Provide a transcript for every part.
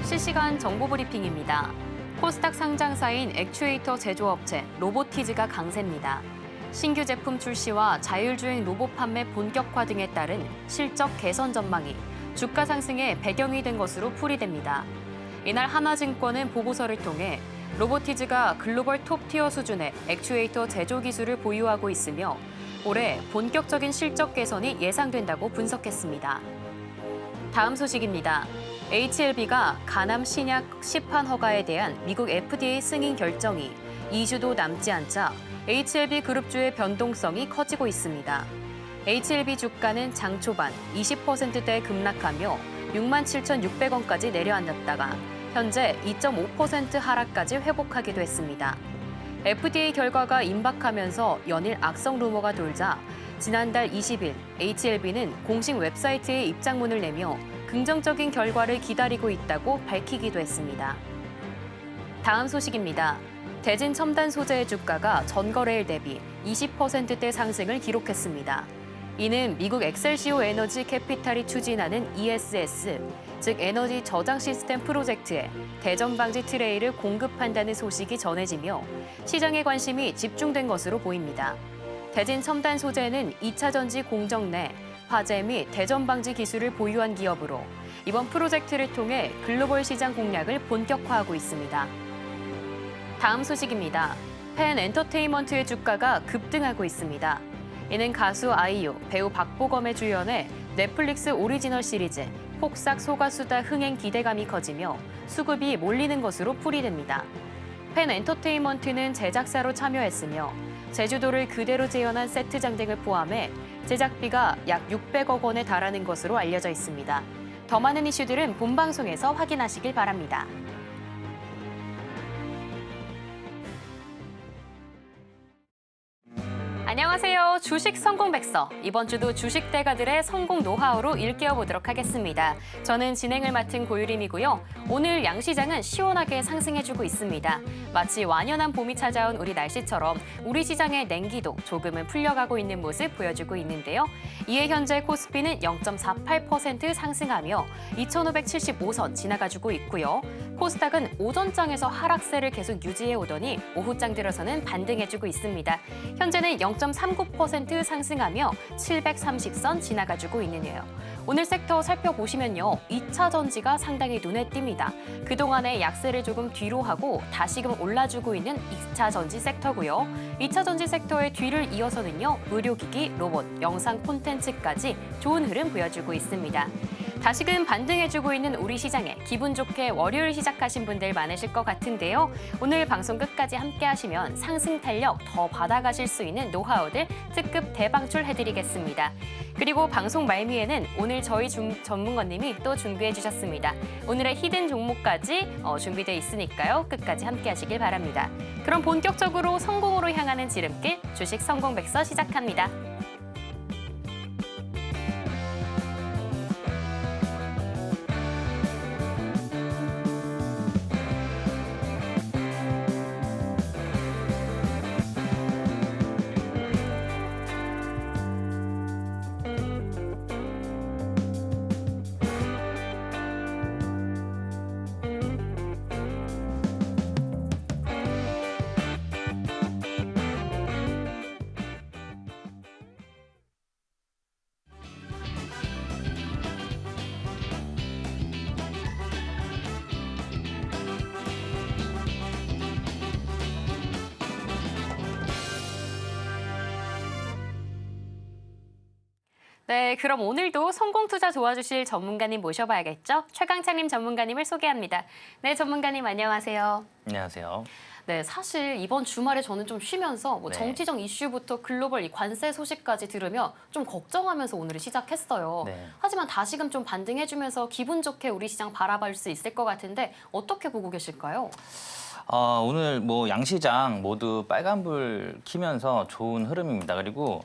실시간 정보 브리핑입니다. 코스닥 상장사인 액추에이터 제조업체 로보티즈가 강세입니다. 신규 제품 출시와 자율주행 로봇 판매 본격화 등에 따른 실적 개선 전망이 주가 상승의 배경이 된 것으로 풀이됩니다. 이날 하나증권은 보고서를 통해 로보티즈가 글로벌 톱티어 수준의 액추에이터 제조 기술을 보유하고 있으며 올해 본격적인 실적 개선이 예상된다고 분석했습니다. 다음 소식입니다. HLB가 간암 신약 시판 허가에 대한 미국 FDA 승인 결정이 2주도 남지 않자 HLB 그룹주의 변동성이 커지고 있습니다. HLB 주가는 장 초반 20%대 급락하며 67,600원까지 내려앉았다가 현재 2.5% 하락까지 회복하기도 했습니다. FDA 결과가 임박하면서 연일 악성 루머가 돌자 지난달 20일 HLB는 공식 웹사이트에 입장문을 내며 긍정적인 결과를 기다리고 있다고 밝히기도 했습니다. 다음 소식입니다. 대진 첨단 소재의 주가가 전거래일 대비 20%대 상승을 기록했습니다. 이는 미국 엑셀시오 에너지 캐피탈이 추진하는 ESS, 즉 에너지 저장 시스템 프로젝트에 대전 방지 트레이를 공급한다는 소식이 전해지며 시장의 관심이 집중된 것으로 보입니다. 대진 첨단 소재는 2차 전지 공정 내 화재 및 대전 방지 기술을 보유한 기업으로 이번 프로젝트를 통해 글로벌 시장 공략을 본격화하고 있습니다. 다음 소식입니다. 펜 엔터테인먼트의 주가가 급등하고 있습니다. 이는 가수 아이유, 배우 박보검의 주연의 넷플릭스 오리지널 시리즈 폭삭 소가수다 흥행 기대감이 커지며 수급이 몰리는 것으로 풀이됩니다. 펜 엔터테인먼트는 제작사로 참여했으며 제주도를 그대로 재현한 세트장 등을 포함해 제작비가 약 600억 원에 달하는 것으로 알려져 있습니다. 더 많은 이슈들은 본방송에서 확인하시길 바랍니다. 안녕하세요. 주식 성공 백서. 이번 주도 주식 대가들의 성공 노하우로 일깨워 보도록 하겠습니다. 저는 진행을 맡은 고유림이고요. 오늘 양시장은 시원하게 상승해주고 있습니다. 마치 완연한 봄이 찾아온 우리 날씨처럼 우리 시장의 냉기도 조금은 풀려가고 있는 모습 보여주고 있는데요. 이에 현재 코스피는 0.48% 상승하며 2,575선 지나가주고 있고요. 코스닥은 오전장에서 하락세를 계속 유지해 오더니 오후장 들어서는 반등해주고 있습니다. 현재는 0.39% 상승하며 730선 지나가주고 있는데요. 오늘 섹터 살펴보시면요. 2차 전지가 상당히 눈에 띕니다. 그동안의 약세를 조금 뒤로 하고 다시금 올라주고 있는 2차 전지 섹터고요. 2차 전지 섹터의 뒤를 이어서는요. 의료기기, 로봇, 영상 콘텐츠까지 좋은 흐름 보여주고 있습니다. 다시금 반등해주고 있는 우리 시장에 기분 좋게 월요일 시작하신 분들 많으실 것 같은데요. 오늘 방송 끝까지 함께 하시면 상승 탄력 더 받아가실 수 있는 노하우들 특급 대방출해드리겠습니다. 그리고 방송 말미에는 오늘 저희 전문가님이 또 준비해 주셨습니다. 오늘의 히든 종목까지 준비되어 있으니까요. 끝까지 함께 하시길 바랍니다. 그럼 본격적으로 성공으로 향하는 지름길 주식 성공 백서 시작합니다. 네, 그럼 오늘도 성공 투자 도와주실 전문가님 모셔봐야겠죠? 최강창님 전문가님을 소개합니다. 네, 전문가님 안녕하세요. 안녕하세요. 네, 사실 이번 주말에 저는 좀 쉬면서 네. 정치적 이슈부터 글로벌 이 관세 소식까지 들으며 좀 걱정하면서 오늘을 시작했어요. 네. 하지만 다시금 좀 반등해주면서 기분 좋게 우리 시장 바라볼 수 있을 것 같은데 어떻게 보고 계실까요? 오늘 뭐 양시장 모두 빨간불 켜면서 좋은 흐름입니다. 그리고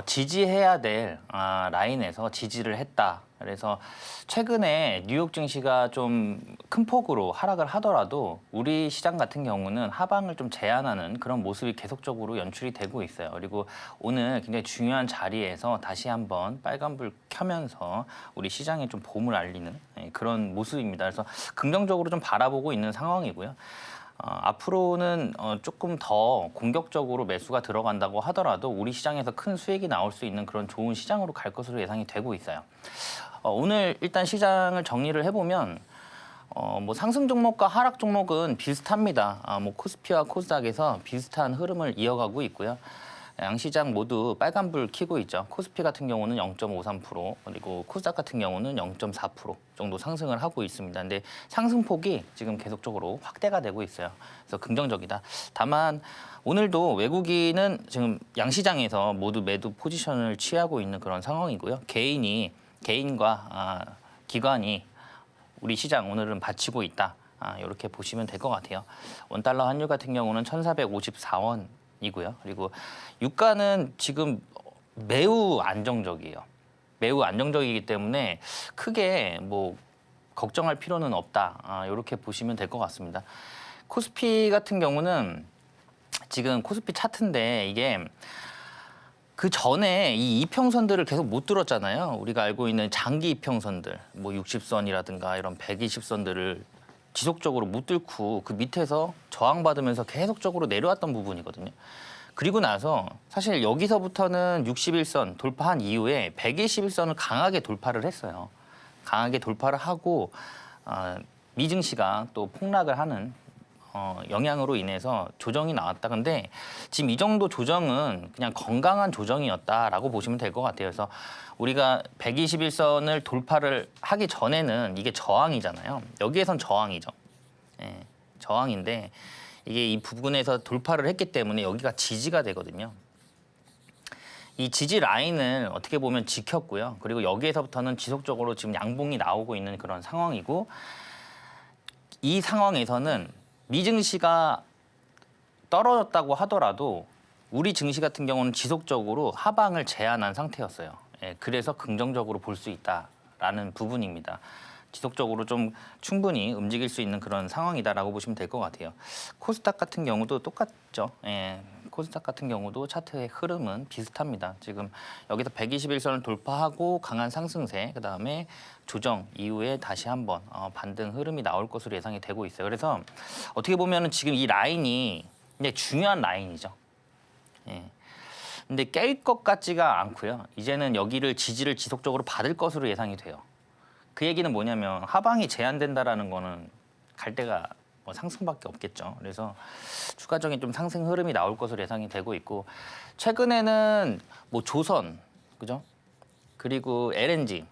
지지해야 될 라인에서 지지를 했다. 그래서 최근에 뉴욕 증시가 좀 큰 폭으로 하락을 하더라도 우리 시장 같은 경우는 하방을 좀 제한하는 그런 모습이 계속적으로 연출이 되고 있어요. 그리고 오늘 굉장히 중요한 자리에서 다시 한번 빨간불 켜면서 우리 시장에 좀 봄을 알리는 그런 모습입니다. 그래서 긍정적으로 좀 바라보고 있는 상황이고요. 앞으로는 조금 더 공격적으로 매수가 들어간다고 하더라도 우리 시장에서 큰 수익이 나올 수 있는 그런 좋은 시장으로 갈 것으로 예상이 되고 있어요. 오늘 일단 시장을 정리를 해보면 뭐 상승 종목과 하락 종목은 비슷합니다. 뭐 코스피와 코스닥에서 비슷한 흐름을 이어가고 있고요. 양시장 모두 빨간불 켜고 있죠. 코스피 같은 경우는 0.53%, 그리고 코스닥 같은 경우는 0.4% 정도 상승을 하고 있습니다. 근데 상승폭이 지금 계속적으로 확대가 되고 있어요. 그래서 긍정적이다. 다만 오늘도 외국인은 지금 양시장에서 모두 매도 포지션을 취하고 있는 그런 상황이고요. 개인과 기관이 우리 시장 오늘은 받치고 있다. 이렇게 보시면 될 것 같아요. 원달러 환율 같은 경우는 1,454원이고요. 그리고 유가는 지금 매우 안정적이에요. 매우 안정적이기 때문에 크게 뭐 걱정할 필요는 없다. 이렇게 보시면 될 것 같습니다. 코스피 같은 경우는 지금 코스피 차트인데 이게 그 전에 이 이평선들을 계속 못 들었잖아요. 우리가 알고 있는 장기 이평선들, 뭐 60선이라든가 이런 120선들을 지속적으로 못 뚫고 그 밑에서 저항받으면서 계속적으로 내려왔던 부분이거든요. 그리고 나서 사실 여기서부터는 61선 돌파한 이후에 121선을 강하게 돌파를 했어요. 강하게 돌파를 하고 미증시가 또 폭락을 하는 영향으로 인해서 조정이 나왔다. 근데 지금 이 정도 조정은 그냥 건강한 조정이었다라고 보시면 될 것 같아요. 그래서 우리가 121선을 돌파를 하기 전에는 이게 저항이잖아요. 여기에선 저항이죠. 예, 저항인데 이게 이 부분에서 돌파를 했기 때문에 여기가 지지가 되거든요. 이 지지 라인을 어떻게 보면 지켰고요. 그리고 여기에서부터는 지속적으로 지금 양봉이 나오고 있는 그런 상황이고, 이 상황에서는 미증시가 떨어졌다고 하더라도 우리 증시 같은 경우는 지속적으로 하방을 제한한 상태였어요. 그래서 긍정적으로 볼 수 있다라는 부분입니다. 지속적으로 좀 충분히 움직일 수 있는 그런 상황이다라고 보시면 될 것 같아요. 코스닥 같은 경우도 똑같죠. 코스닥 같은 경우도 차트의 흐름은 비슷합니다. 지금 여기서 121선을 돌파하고 강한 상승세, 그다음에 조정 이후에 다시 한번 반등 흐름이 나올 것으로 예상이 되고 있어요. 그래서 어떻게 보면은 지금 이 라인이 굉장히 중요한 라인이죠. 근데 깰 것 같지가 않고요. 이제는 여기를 지지를 지속적으로 받을 것으로 예상이 돼요. 그 얘기는 뭐냐면 하방이 제한된다라는 거는 갈 데가 뭐 상승밖에 없겠죠. 그래서 추가적인 좀 상승 흐름이 나올 것으로 예상이 되고 있고, 최근에는 뭐 조선, 그죠? 그리고 LNG,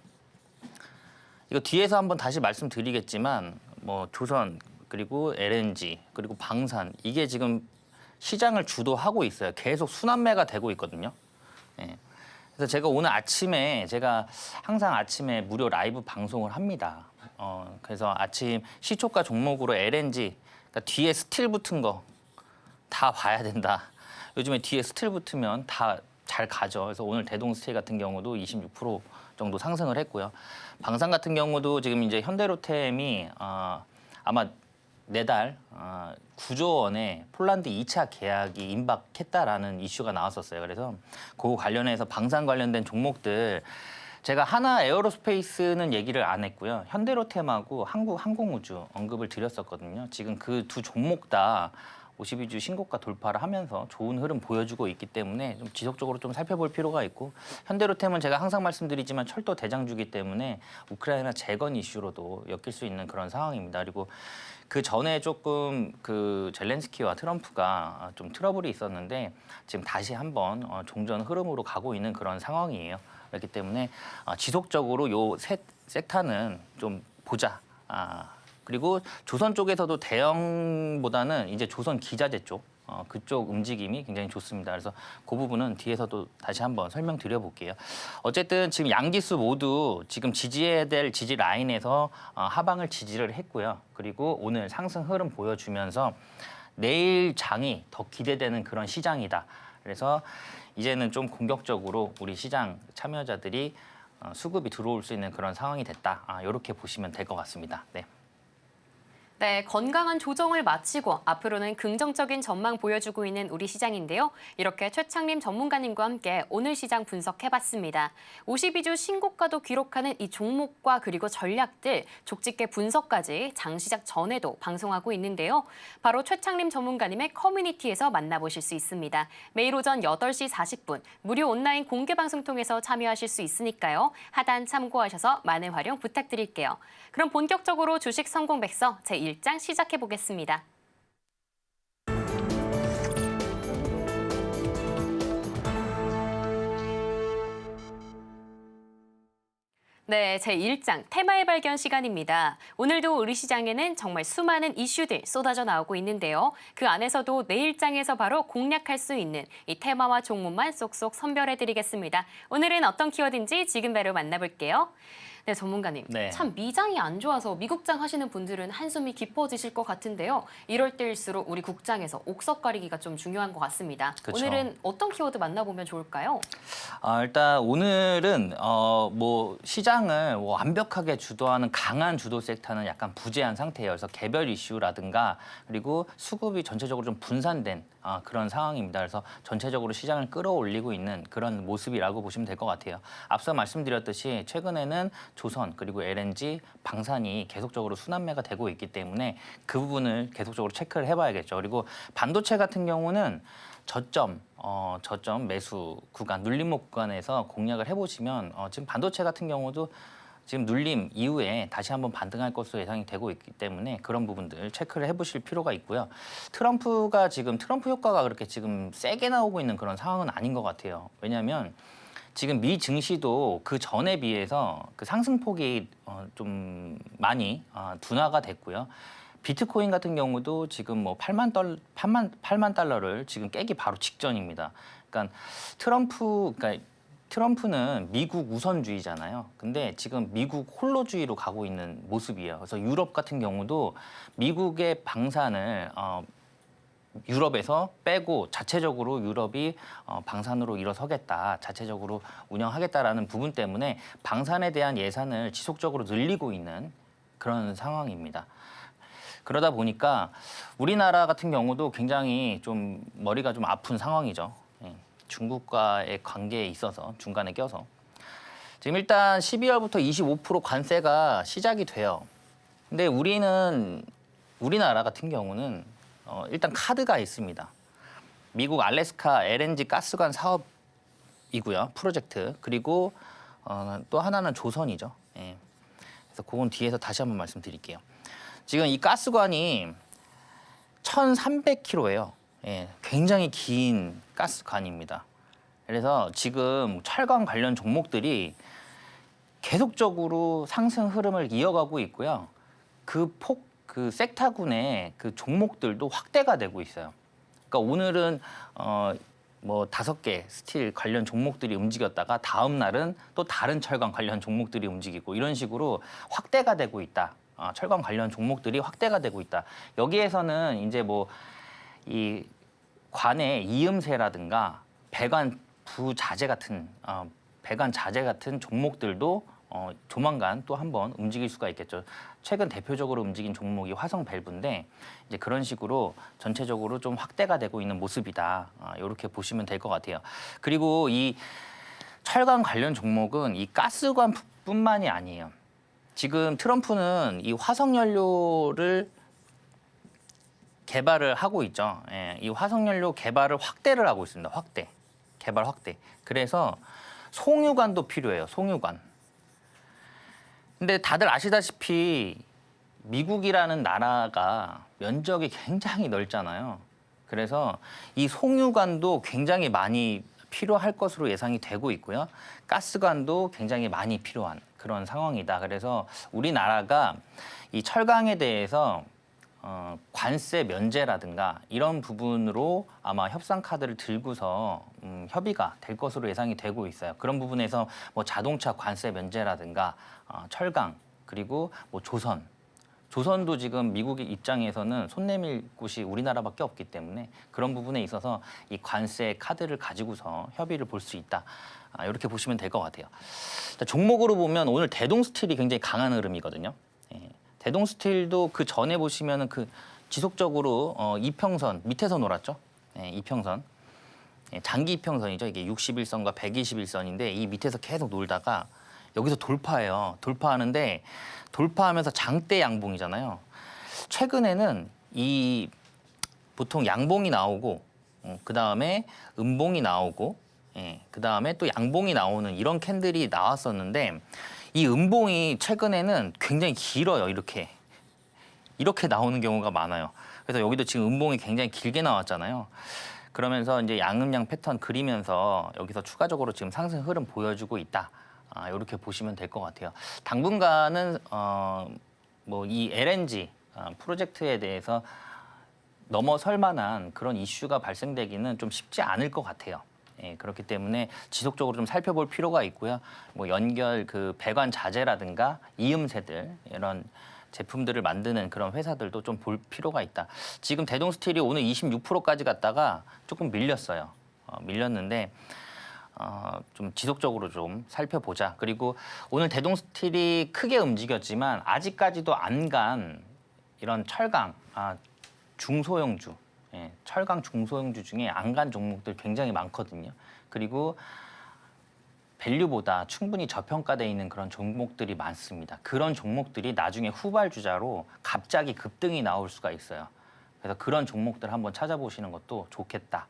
이거 뒤에서 한번 다시 말씀드리겠지만 뭐 조선 그리고 LNG 그리고 방산, 이게 지금 시장을 주도하고 있어요. 계속 순환매가 되고 있거든요. 그래서 제가 오늘 아침에 항상 아침에 무료 라이브 방송을 합니다. 그래서 아침 시초가 종목으로 LNG, 그러니까 뒤에 스틸 붙은 거 다 봐야 된다. 요즘에 뒤에 스틸 붙으면 다 잘 가죠. 그래서 오늘 대동 스틸 같은 경우도 26% 정도 상승을 했고요. 방산 같은 경우도 지금 이제 현대로템이 아마 내달 9조 원의 폴란드 2차 계약이 임박했다라는 이슈가 나왔었어요. 그래서 그 관련해서 방산 관련된 종목들, 제가 하나 에어로스페이스는 얘기를 안 했고요. 현대로템하고 한국항공우주 언급을 드렸었거든요. 지금 그 두 종목 다 52주 신고가 돌파를 하면서 좋은 흐름 보여주고 있기 때문에 좀 지속적으로 좀 살펴볼 필요가 있고, 현대로템은 제가 항상 말씀드리지만 철도 대장주기 때문에 우크라이나 재건 이슈로도 엮일 수 있는 그런 상황입니다. 그리고 그 전에 조금 그 젤렌스키와 트럼프가 좀 트러블이 있었는데 지금 다시 한번 종전 흐름으로 가고 있는 그런 상황이에요. 그렇기 때문에 지속적으로 요 섹터는 좀 보자. 그리고 조선 쪽에서도 대형보다는 이제 조선 기자재 쪽, 그쪽 움직임이 굉장히 좋습니다. 그래서 그 부분은 뒤에서도 다시 한번 설명드려 볼게요. 어쨌든 지금 양기수 모두 지금 지지해야 될 지지 라인에서 하방을 지지를 했고요. 그리고 오늘 상승 흐름 보여주면서 내일 장이 더 기대되는 그런 시장이다. 그래서 이제는 좀 공격적으로 우리 시장 참여자들이 수급이 들어올 수 있는 그런 상황이 됐다. 이렇게 보시면 될 것 같습니다. 네. 네, 건강한 조정을 마치고 앞으로는 긍정적인 전망 보여주고 있는 우리 시장인데요. 이렇게 최창림 전문가님과 함께 오늘 시장 분석해봤습니다. 52주 신고가도 기록하는 이 종목과 그리고 전략들, 족집게 분석까지 장 시작 전에도 방송하고 있는데요. 바로 최창림 전문가님의 커뮤니티에서 만나보실 수 있습니다. 매일 오전 8시 40분 무료 온라인 공개 방송 통해서 참여하실 수 있으니까요. 하단 참고하셔서 많은 활용 부탁드릴게요. 그럼 본격적으로 주식 성공 백서 제1장 시작해 보겠습니다. 네, 제1장 테마의 발견 시간입니다. 오늘도 우리 시장에는 정말 수많은 이슈들 쏟아져 나오고 있는데요. 그 안에서도 내일장에서 바로 공략할 수 있는 이 테마와 종목만 쏙쏙 선별해드리겠습니다. 오늘은 어떤 키워드인지 지금 바로 만나볼게요. 네, 전문가님. 네. 참 미장이 안 좋아서 미국장 하시는 분들은 한숨이 깊어지실 것 같은데요. 이럴 때일수록 우리 국장에서 옥석 가리기가 좀 중요한 것 같습니다. 그쵸. 오늘은 어떤 키워드 만나보면 좋을까요? 일단 오늘은 뭐 시장을 완벽하게 주도하는 강한 주도 섹터는 약간 부재한 상태예요. 그래서 개별 이슈라든가 그리고 수급이 전체적으로 좀 분산된 그런 상황입니다. 그래서 전체적으로 시장을 끌어올리고 있는 그런 모습이라고 보시면 될 것 같아요. 앞서 말씀드렸듯이 최근에는 조선 그리고 LNG, 방산이 계속적으로 순환매가 되고 있기 때문에 그 부분을 계속적으로 체크를 해봐야겠죠. 그리고 반도체 같은 경우는 저점 매수 구간, 눌림목 구간에서 공략을 해보시면 지금 반도체 같은 경우도 지금 눌림 이후에 다시 한번 반등할 것으로 예상이 되고 있기 때문에 그런 부분들 체크를 해보실 필요가 있고요. 트럼프가 지금 트럼프 효과가 그렇게 지금 세게 나오고 있는 그런 상황은 아닌 것 같아요. 왜냐하면 지금 미 증시도 그 전에 비해서 그 상승폭이 좀 많이 둔화가 됐고요. 비트코인 같은 경우도 지금 뭐 8만 달러를 지금 깨기 바로 직전입니다. 그러니까 트럼프는 미국 우선주의잖아요. 근데 지금 미국 홀로주의로 가고 있는 모습이에요. 그래서 유럽 같은 경우도 미국의 방산을 유럽에서 빼고 자체적으로 유럽이 방산으로 일어서겠다, 자체적으로 운영하겠다라는 부분 때문에 방산에 대한 예산을 지속적으로 늘리고 있는 그런 상황입니다. 그러다 보니까 우리나라 같은 경우도 굉장히 좀 머리가 좀 아픈 상황이죠. 중국과의 관계에 있어서 중간에 껴서. 지금 일단 12월부터 25% 관세가 시작이 돼요. 근데 우리나라 같은 경우는 일단 카드가 있습니다. 미국 알래스카 LNG 가스관 사업이고요. 프로젝트. 그리고 또 하나는 조선이죠. 예. 그래서 그건 뒤에서 다시 한번 말씀드릴게요. 지금 이 가스관이 1,300km예요. 예, 굉장히 긴 가스관입니다. 그래서 지금 철강 관련 종목들이 계속적으로 상승 흐름을 이어가고 있고요. 그 섹타군의 그 종목들도 확대가 되고 있어요. 그러니까 오늘은 뭐 5개 스틸 관련 종목들이 움직였다가 다음 날은 또 다른 철강 관련 종목들이 움직이고 이런 식으로 확대가 되고 있다. 철강 관련 종목들이 확대가 되고 있다. 여기에서는 이제 뭐 이 관의 이음새라든가 배관 부자재 같은 배관 자재 같은 종목들도 조만간 또 한번 움직일 수가 있겠죠. 최근 대표적으로 움직인 종목이 화성 밸브인데 이제 그런 식으로 전체적으로 좀 확대가 되고 있는 모습이다. 이렇게 보시면 될 것 같아요. 그리고 이 철강 관련 종목은 이 가스관뿐만이 아니에요. 지금 트럼프는 이 화석연료를 개발을 하고 있죠. 예, 이 화석연료 개발을 확대를 하고 있습니다. 개발 확대. 그래서 송유관도 필요해요. 송유관. 근데 다들 아시다시피 미국이라는 나라가 면적이 굉장히 넓잖아요. 그래서 이 송유관도 굉장히 많이 필요할 것으로 예상이 되고 있고요. 가스관도 굉장히 많이 필요한 그런 상황이다. 그래서 우리나라가 이 철강에 대해서 관세 면제라든가 이런 부분으로 아마 협상 카드를 들고서 협의가 될 것으로 예상이 되고 있어요. 그런 부분에서 뭐 자동차 관세 면제라든가 철강 그리고 뭐 조선 조선도 지금 미국의 입장에서는 손 내밀 곳이 우리나라밖에 없기 때문에 그런 부분에 있어서 이 관세 카드를 가지고서 협의를 볼 수 있다. 이렇게 보시면 될 것 같아요. 자, 종목으로 보면 오늘 대동 스틸이 굉장히 강한 흐름이거든요. 예, 대동 스틸도 그 전에 보시면은 그 지속적으로 이평선 밑에서 놀았죠. 예, 이평선. 예, 장기 이평선이죠. 이게 61선과 121선인데 이 밑에서 계속 놀다가 여기서 돌파해요. 돌파하는데 돌파하면서 장대 양봉이잖아요. 최근에는 이 보통 양봉이 나오고 그다음에 음봉이 나오고 그다음에 또 양봉이 나오는 이런 캔들이 나왔었는데 이 음봉이 최근에는 굉장히 길어요. 이렇게 나오는 경우가 많아요. 그래서 여기도 지금 음봉이 굉장히 길게 나왔잖아요. 그러면서 이제 양음양 패턴 그리면서 여기서 추가적으로 지금 상승 흐름 보여주고 있다. 이렇게 보시면 될 것 같아요. 당분간은 뭐 이 LNG 프로젝트에 대해서 넘어설 만한 그런 이슈가 발생되기는 좀 쉽지 않을 것 같아요. 예, 그렇기 때문에 지속적으로 좀 살펴볼 필요가 있고요. 뭐 연결 그 배관 자재라든가 이음새들 이런 제품들을 만드는 그런 회사들도 좀 볼 필요가 있다. 지금 대동 스틸이 오늘 26%까지 갔다가 조금 밀렸어요. 밀렸는데 좀 지속적으로 좀 살펴보자. 그리고 오늘 대동 스틸이 크게 움직였지만 아직까지도 안 간 이런 철강 중소형주, 철강 중소형주 중에 안 간 종목들 굉장히 많거든요. 그리고 밸류보다 충분히 저평가되어 있는 그런 종목들이 많습니다. 그런 종목들이 나중에 후발주자로 갑자기 급등이 나올 수가 있어요. 그래서 그런 종목들 한번 찾아보시는 것도 좋겠다.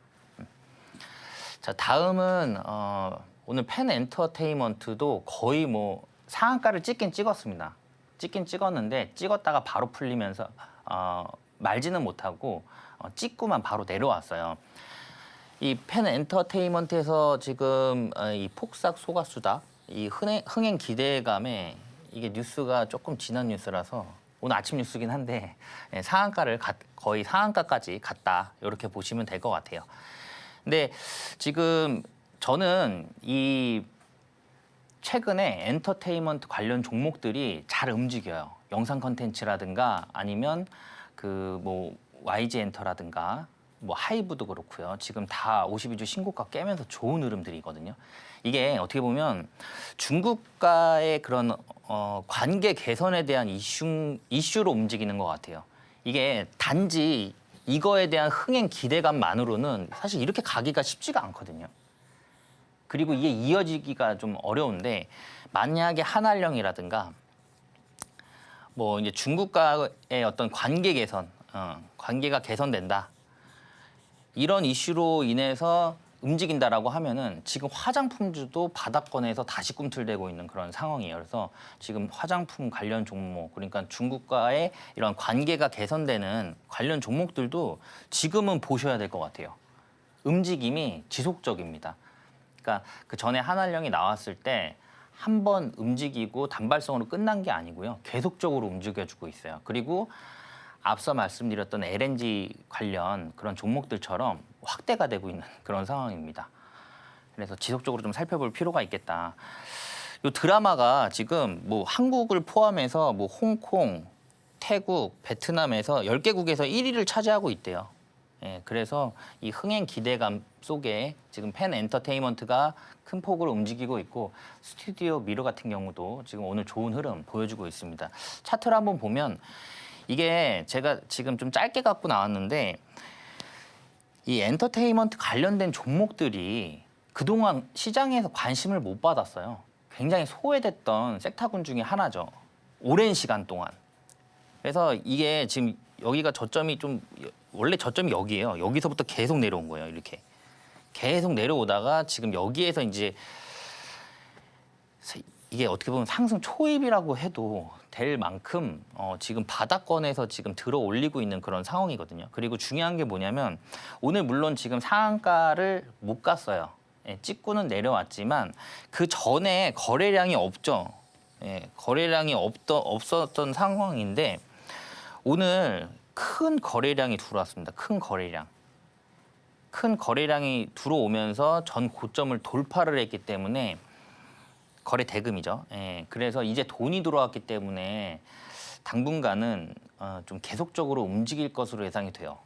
자, 다음은 오늘 펜 엔터테인먼트도 거의 뭐 상한가를 찍긴 찍었습니다. 찍긴 찍었는데 찍었다가 바로 풀리면서 말지는 못하고 찍고만 바로 내려왔어요. 이 펜 엔터테인먼트에서 지금 이 폭삭 소가수다, 이 흥행 기대감에 이게 뉴스가 조금 지난 뉴스라서 오늘 아침 뉴스긴 한데 상한가를 거의 상한가까지 갔다 이렇게 보시면 될 것 같아요. 근데 지금 저는 이 최근에 엔터테인먼트 관련 종목들이 잘 움직여요. 영상 컨텐츠라든가 아니면 그 뭐 YG 엔터라든가 뭐 하이브도 그렇고요. 지금 다 52주 신고가 깨면서 좋은 흐름들이거든요. 이게 어떻게 보면 중국과의 그런 관계 개선에 대한 이슈로 움직이는 것 같아요. 이게 단지 이거에 대한 흥행 기대감만으로는 사실 이렇게 가기가 쉽지가 않거든요. 그리고 이게 이어지기가 좀 어려운데 만약에 한알령이라든가 뭐 이제 중국과의 어떤 관계 개선, 관계가 개선된다. 이런 이슈로 인해서 움직인다라고 하면은 지금 화장품주도 바닥권에서 다시 꿈틀대고 있는 그런 상황이에요. 그래서 지금 화장품 관련 종목, 그러니까 중국과의 이런 관계가 개선되는 관련 종목들도 지금은 보셔야 될 것 같아요. 움직임이 지속적입니다. 그러니까 그 전에 한알령이 나왔을 때 한 번 움직이고 단발성으로 끝난 게 아니고요. 계속적으로 움직여주고 있어요. 그리고 앞서 말씀드렸던 LNG 관련 그런 종목들처럼 확대가 되고 있는 그런 상황입니다. 그래서 지속적으로 좀 살펴볼 필요가 있겠다. 이 드라마가 지금 뭐 한국을 포함해서 뭐 홍콩, 태국, 베트남에서 10개국에서 1위를 차지하고 있대요. 예, 그래서 이 흥행 기대감 속에 지금 펜 엔터테인먼트가 큰 폭으로 움직이고 있고 스튜디오 미러 같은 경우도 지금 오늘 좋은 흐름 보여주고 있습니다. 차트를 한번 보면 이게 제가 지금 좀 짧게 갖고 나왔는데 이 엔터테인먼트 관련된 종목들이 그동안 시장에서 관심을 못 받았어요. 굉장히 소외됐던 섹터군 중에 하나죠. 오랜 시간 동안. 그래서 이게 지금 여기가 저점이 좀 원래 저점이 여기예요. 여기서부터 계속 내려온 거예요. 이렇게. 계속 내려오다가 지금 여기에서 이제 이게 어떻게 보면 상승 초입이라고 해도 될 만큼 지금 바닥권에서 지금 들어 올리고 있는 그런 상황이거든요. 그리고 중요한 게 뭐냐면 오늘 물론 지금 상한가를 못 갔어요. 예, 찍고는 내려왔지만 그 전에 거래량이 없죠. 예, 거래량이 없었던 상황인데 오늘 큰 거래량이 들어왔습니다. 큰 거래량이 들어오면서 전 고점을 돌파를 했기 때문에 거래 대금이죠. 예, 그래서 이제 돈이 들어왔기 때문에 당분간은 좀 계속적으로 움직일 것으로 예상이 돼요.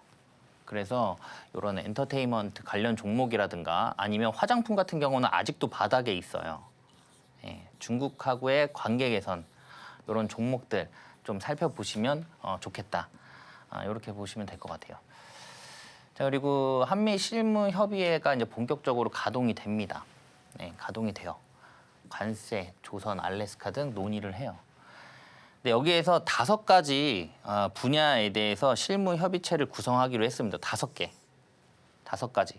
그래서 이런 엔터테인먼트 관련 종목이라든가 아니면 화장품 같은 경우는 아직도 바닥에 있어요. 예, 중국하고의 관계 개선 이런 종목들 좀 살펴보시면 좋겠다. 이렇게 보시면 될 것 같아요. 자, 그리고 한미 실무 협의회가 이제 본격적으로 가동이 됩니다. 네, 가동이 돼요. 관세, 조선, 알래스카 등 논의를 해요. 근데 여기에서 5가지 분야에 대해서 실무 협의체를 구성하기로 했습니다. 5개. 5가지.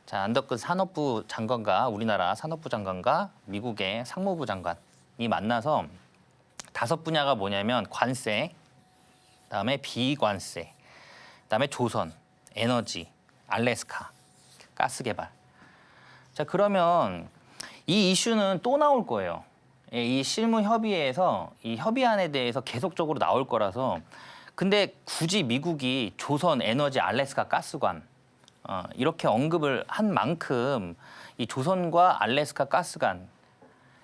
자, 안덕근 산업부 장관과 우리나라 산업부 장관과 미국의 상무부 장관이 만나서 5분야가 뭐냐면 관세, 그다음에 비관세, 그다음에 조선, 에너지, 알래스카, 가스 개발. 자, 그러면 이 이슈는 또 나올 거예요. 이 실무 협의회에서 이 협의안에 대해서 계속적으로 나올 거라서. 근데 굳이 미국이 조선, 에너지, 알래스카, 가스관 이렇게 언급을 한 만큼 이 조선과 알래스카 가스관,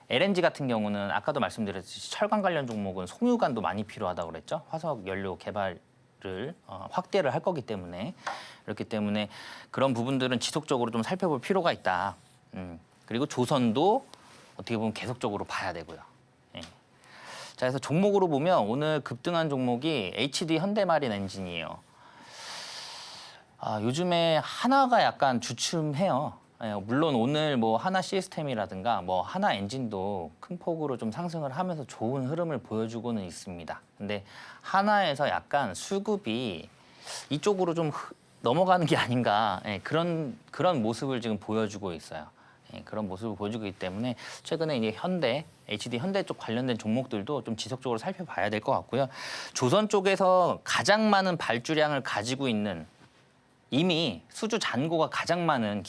LNG 같은 경우는 아까도 말씀드렸듯이 철강 관련 종목은 송유관도 많이 필요하다고 그랬죠. 화석 연료 개발을 확대를 할 거기 때문에. 그렇기 때문에 그런 부분들은 지속적으로 좀 살펴볼 필요가 있다. 그리고 조선도 어떻게 보면 계속적으로 봐야 되고요. 예. 자, 그래서 종목으로 보면 오늘 급등한 종목이 HD 현대마린 엔진이에요. 요즘에 하나가 약간 주춤해요. 예, 물론 오늘 뭐 하나 시스템이라든가 뭐 하나 엔진도 큰 폭으로 좀 상승을 하면서 좋은 흐름을 보여주고는 있습니다. 근데 하나에서 약간 수급이 이쪽으로 좀 넘어가는 게 아닌가, 예, 그런 모습을 지금 보여주고 있어요. 예, 그런 모습을 보여주고 있기 때문에 최근에 이제 현대, HD 현대 쪽 관련된 종목들도 좀 지속적으로 살펴봐야 될 것 같고요. 조선 쪽에서 가장 많은 발주량을 가지고 있는, 이미 수주 잔고가 가장 많은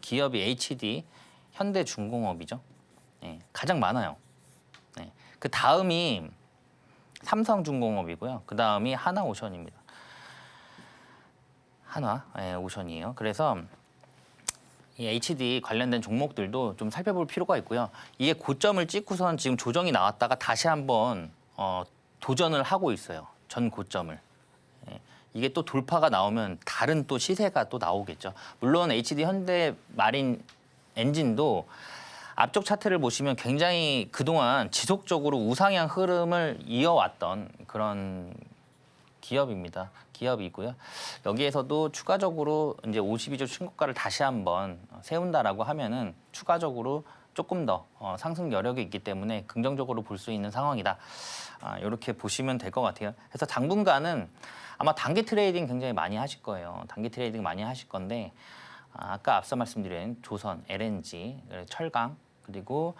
기업이 HD 현대중공업이죠. 예, 가장 많아요. 예, 그 다음이 삼성중공업이고요. 그 다음이 하나오션입니다. 하나오션이에요. 그래서 이 HD 관련된 종목들도 좀 살펴볼 필요가 있고요. 이게 고점을 찍고선 지금 조정이 나왔다가 다시 한번 도전을 하고 있어요. 전 고점을. 예. 이게 또 돌파가 나오면 다른 또 시세가 또 나오겠죠. 물론 HD 현대 마린 엔진도 앞쪽 차트를 보시면 굉장히 그동안 지속적으로 우상향 흐름을 이어왔던 그런 기업이고요. 여기에서도 추가적으로 이제 52조 신고가를 다시 한번 세운다라고 하면은 추가적으로 조금 더 상승 여력이 있기 때문에 긍정적으로 볼 수 있는 상황이다. 이렇게 보시면 될 것 같아요. 그래서 당분간은 아마 단기 트레이딩 굉장히 많이 하실 거예요. 단기 트레이딩 많이 하실 건데 아까 앞서 말씀드린 조선, LNG, 철강 그리고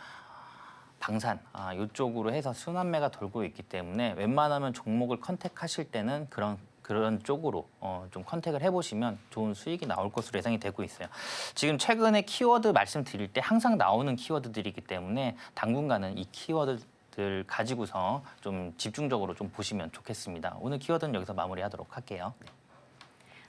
방산 이쪽으로 해서 순환매가 돌고 있기 때문에 웬만하면 종목을 컨택하실 때는 그런 쪽으로 좀 컨택을 해보시면 좋은 수익이 나올 것으로 예상이 되고 있어요. 지금 최근에 키워드 말씀드릴 때 항상 나오는 키워드들이기 때문에 당분간은 이 키워드들 가지고서 좀 집중적으로 좀 보시면 좋겠습니다. 오늘 키워드는 여기서 마무리하도록 할게요.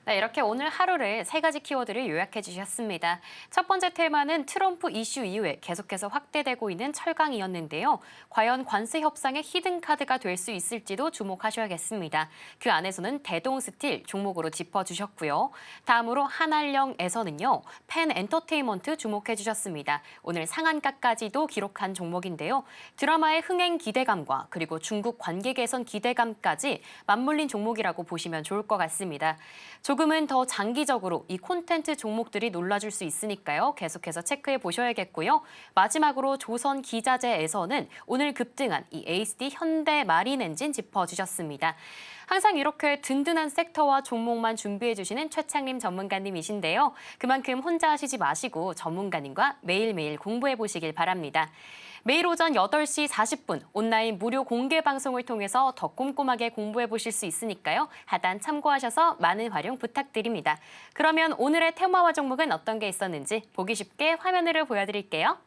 네, 이렇게 오늘 하루를 3가지 키워드를 요약해 주셨습니다. 첫 번째 테마는 트럼프 이슈 이후에 계속해서 확대되고 있는 철강이었는데요. 과연 관세 협상의 히든카드가 될 수 있을지도 주목하셔야겠습니다. 그 안에서는 대동스틸 종목으로 짚어주셨고요. 다음으로 한알령에서는요. 펜 엔터테인먼트 주목해 주셨습니다. 오늘 상한가까지도 기록한 종목인데요. 드라마의 흥행 기대감과 그리고 중국 관계 개선 기대감까지 맞물린 종목이라고 보시면 좋을 것 같습니다. 조금은 더 장기적으로 이 콘텐츠 종목들이 놀라줄 수 있으니까요. 계속해서 체크해 보셔야겠고요. 마지막으로 조선 기자재에서는 오늘 급등한 이 HD 현대 마린 엔진 짚어주셨습니다. 항상 이렇게 든든한 섹터와 종목만 준비해 주시는 최창림 전문가님이신데요. 그만큼 혼자 하시지 마시고 전문가님과 매일매일 공부해 보시길 바랍니다. 매일 오전 8시 40분 온라인 무료 공개 방송을 통해서 더 꼼꼼하게 공부해 보실 수 있으니까요. 하단 참고하셔서 많은 활용 부탁드립니다. 그러면 오늘의 테마와 종목은 어떤 게 있었는지 보기 쉽게 화면으로 보여드릴게요.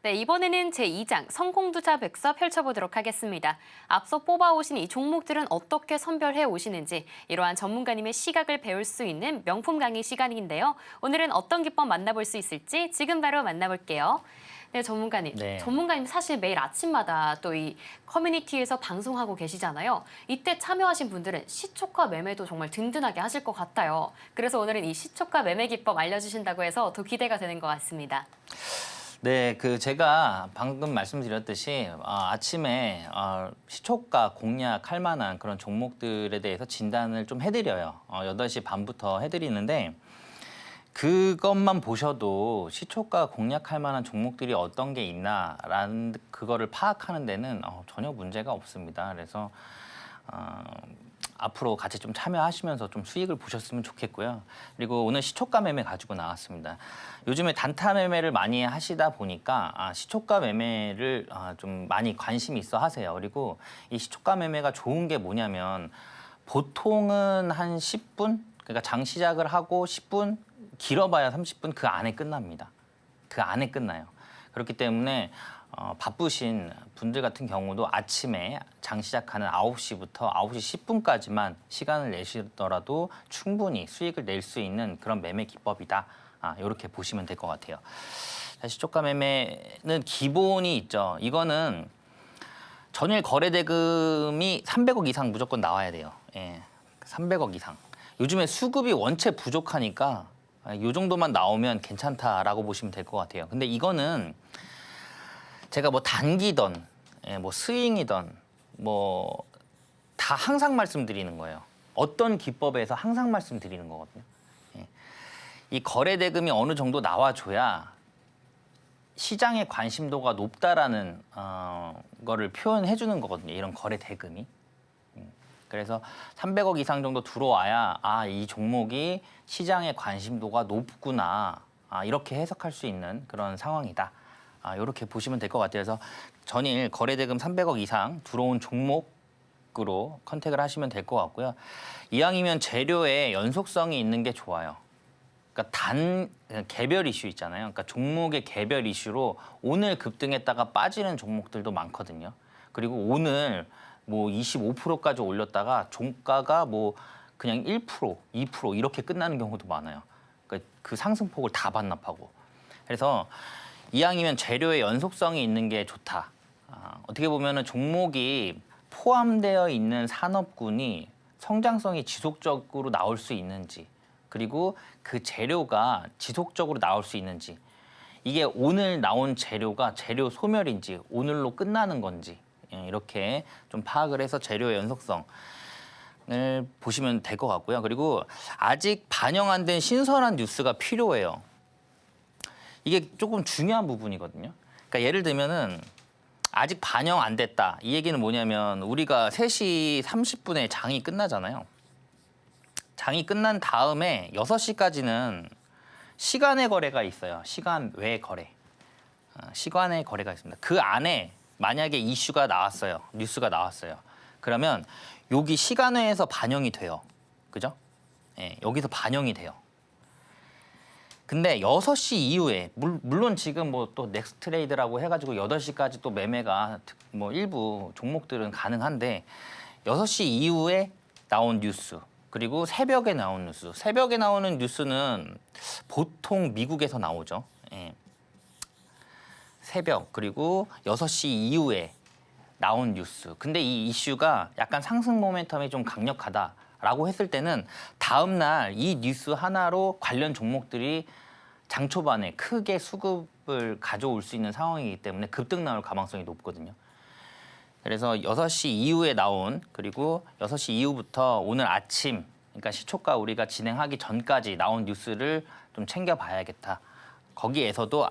네, 이번에는 제2장 성공투자 백서 펼쳐보도록 하겠습니다. 앞서 뽑아오신 이 종목들은 어떻게 선별해 오시는지 이러한 전문가님의 시각을 배울 수 있는 명품 강의 시간인데요. 오늘은 어떤 기법 만나볼 수 있을지 지금 바로 만나볼게요. 네, 전문가님. 네. 전문가님 사실 매일 아침마다 또 이 커뮤니티에서 방송하고 계시잖아요. 이때 참여하신 분들은 시초가 매매도 정말 든든하게 하실 것 같아요. 그래서 오늘은 이 시초가 매매 기법 알려주신다고 해서 더 기대가 되는 것 같습니다. 네, 제가 방금 말씀드렸듯이 아침에 시초가 공략할 만한 그런 종목들에 대해서 진단을 좀 해드려요. 8시 반부터 해드리는데 그것만 보셔도 시초가 공략할 만한 종목들이 어떤 게 있나라는 그거를 파악하는 데는 전혀 문제가 없습니다. 그래서 앞으로 같이 좀 참여하시면서 좀 수익을 보셨으면 좋겠고요. 그리고 오늘 시초가 매매 가지고 나왔습니다. 요즘에 단타 매매를 많이 하시다 보니까 시초가 매매를 좀 많이 관심 있어 하세요. 그리고 이 시초가 매매가 좋은 게 뭐냐면 보통은 한 10분, 그러니까 장 시작을 하고 10분, 길어봐야 30분 그 안에 끝납니다. 그 안에 끝나요. 그렇기 때문에 바쁘신 분들 같은 경우도 아침에 장 시작하는 9시부터 9시 10분까지만 시간을 내시더라도 충분히 수익을 낼 수 있는 그런 매매 기법이다. 이렇게 보시면 될 것 같아요. 시초가 매매는 기본이 있죠. 이거는 전일 거래 대금이 300억 이상 무조건 나와야 돼요. 예, 300억 이상. 요즘에 수급이 원체 부족하니까 이 정도만 나오면 괜찮다라고 보시면 될 것 같아요. 근데 이거는 제가 뭐 단기든 뭐 스윙이든 뭐 다 항상 말씀드리는 거예요. 어떤 기법에서 항상 말씀드리는 거거든요. 이 거래 대금이 어느 정도 나와줘야 시장의 관심도가 높다라는 거를 표현해 주는 거거든요. 이런 거래 대금이. 그래서 300억 이상 정도 들어와야 이 종목이 시장의 관심도가 높구나. 이렇게 해석할 수 있는 그런 상황이다. 이렇게 보시면 될 것 같아요. 그래서 전일 거래대금 300억 이상 들어온 종목으로 컨택을 하시면 될 것 같고요. 이왕이면 재료에 연속성이 있는 게 좋아요. 그러니까 개별 이슈 있잖아요. 그러니까 종목의 개별 이슈로 오늘 급등했다가 빠지는 종목들도 많거든요. 그리고 오늘 뭐 25%까지 올렸다가 종가가 뭐 그냥 1%, 2% 이렇게 끝나는 경우도 많아요. 그러니까 그 상승폭을 다 반납하고. 그래서 이왕이면 재료의 연속성이 있는 게 좋다. 어떻게 보면은 종목이 포함되어 있는 산업군이 성장성이 지속적으로 나올 수 있는지, 그리고 그 재료가 지속적으로 나올 수 있는지, 이게 오늘 나온 재료가 재료 소멸인지 오늘로 끝나는 건지 이렇게 좀 파악을 해서 재료의 연속성을 보시면 될 것 같고요. 그리고 아직 반영 안 된 신선한 뉴스가 필요해요. 이게 조금 중요한 부분이거든요. 그러니까 예를 들면은 아직 반영 안 됐다. 이 얘기는 뭐냐면 우리가 3시 30분에 장이 끝나잖아요. 장이 끝난 다음에 6시까지는 시간의 거래가 있어요. 시간 외 거래. 시간의 거래가 있습니다. 그 안에 만약에 이슈가 나왔어요. 뉴스가 나왔어요. 그러면 여기 시간외에서 반영이 돼요. 그죠? 예, 여기서 반영이 돼요. 근데 6시 이후에 물론 지금 뭐 또 넥스트 트레이드라고 해가지고 8시까지 또 매매가 뭐 일부 종목들은 가능한데 6시 이후에 나온 뉴스 그리고 새벽에 나온 뉴스 새벽에 나오는 뉴스는 보통 미국에서 나오죠. 예. 새벽 그리고 6시 이후에 나온 뉴스 근데 이 이슈가 약간 상승 모멘텀이 좀 강력하다라고 했을 때는 다음 날 이 뉴스 하나로 관련 종목들이 장 초반에 크게 수급을 가져올 수 있는 상황이기 때문에 급등 나올 가능성이 높거든요. 그래서 6시 이후에 나온 그리고 6시 이후부터 오늘 아침 그러니까 시초가 우리가 진행하기 전까지 나온 뉴스를 좀 챙겨봐야겠다. 거기에서도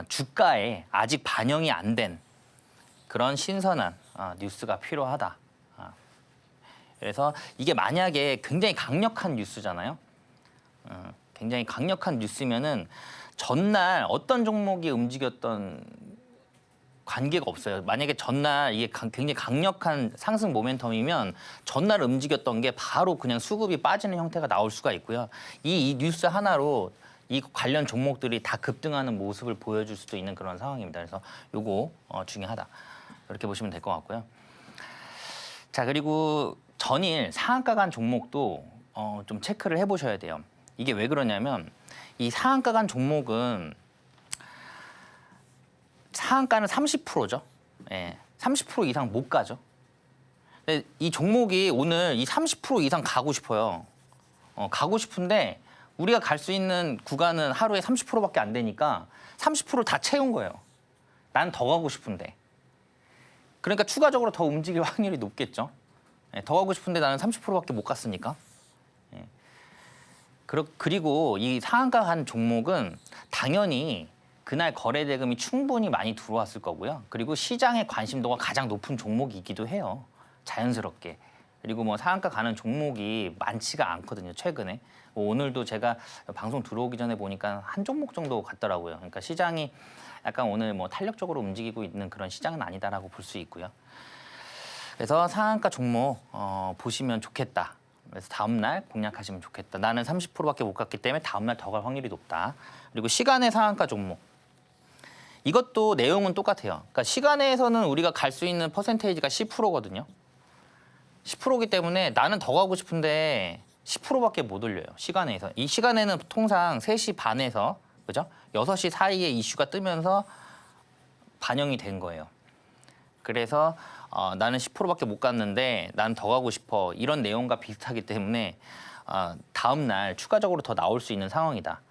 주가에 아직 반영이 안 된 그런 신선한 뉴스가 필요하다. 그래서 이게 만약에 굉장히 강력한 뉴스잖아요. 굉장히 강력한 뉴스면은 전날 어떤 종목이 움직였던 관계가 없어요. 만약에 전날 이게 굉장히 강력한 상승 모멘텀이면 전날 움직였던 게 바로 그냥 수급이 빠지는 형태가 나올 수가 있고요. 이 뉴스 하나로 이 관련 종목들이 다 급등하는 모습을 보여줄 수도 있는 그런 상황입니다. 그래서 요거 중요하다. 이렇게 보시면 될 것 같고요. 자, 그리고 전일 상한가 간 종목도 좀 체크를 해보셔야 돼요. 이게 왜 그러냐면 이 상한가 간 종목은 상한가는 30%죠. 예, 30% 이상 못 가죠. 근데 이 종목이 오늘 이 30% 이상 가고 싶어요. 가고 싶은데 우리가 갈 수 있는 구간은 하루에 30%밖에 안 되니까 30%를 다 채운 거예요. 난 더 가고 싶은데. 그러니까 추가적으로 더 움직일 확률이 높겠죠. 예, 더 가고 싶은데 나는 30%밖에 못 갔으니까. 예. 그리고 이 상한가 간 종목은 당연히 그날 거래 대금이 충분히 많이 들어왔을 거고요. 그리고 시장의 관심도가 가장 높은 종목이기도 해요. 자연스럽게. 그리고 뭐 상한가 가는 종목이 많지가 않거든요. 최근에. 오늘도 제가 방송 들어오기 전에 보니까 한 종목 정도 갔더라고요. 그러니까 시장이 약간 오늘 뭐 탄력적으로 움직이고 있는 그런 시장은 아니다라고 볼 수 있고요. 그래서 상한가 종목 보시면 좋겠다. 그래서 다음 날 공략하시면 좋겠다. 나는 30%밖에 못 갔기 때문에 다음 날 더 갈 확률이 높다. 그리고 시간의 상한가 종목. 이것도 내용은 똑같아요. 그러니까 시간에서는 우리가 갈 수 있는 퍼센테이지가 10%거든요. 10%이기 때문에 나는 더 가고 싶은데 10%밖에 못 올려요. 시간에서. 이 시간에는 통상 3시 반에서 그죠? 6시 사이에 이슈가 뜨면서 반영이 된 거예요. 그래서 나는 10%밖에 못 갔는데 난 더 가고 싶어. 이런 내용과 비슷하기 때문에 다음 날 추가적으로 더 나올 수 있는 상황이다.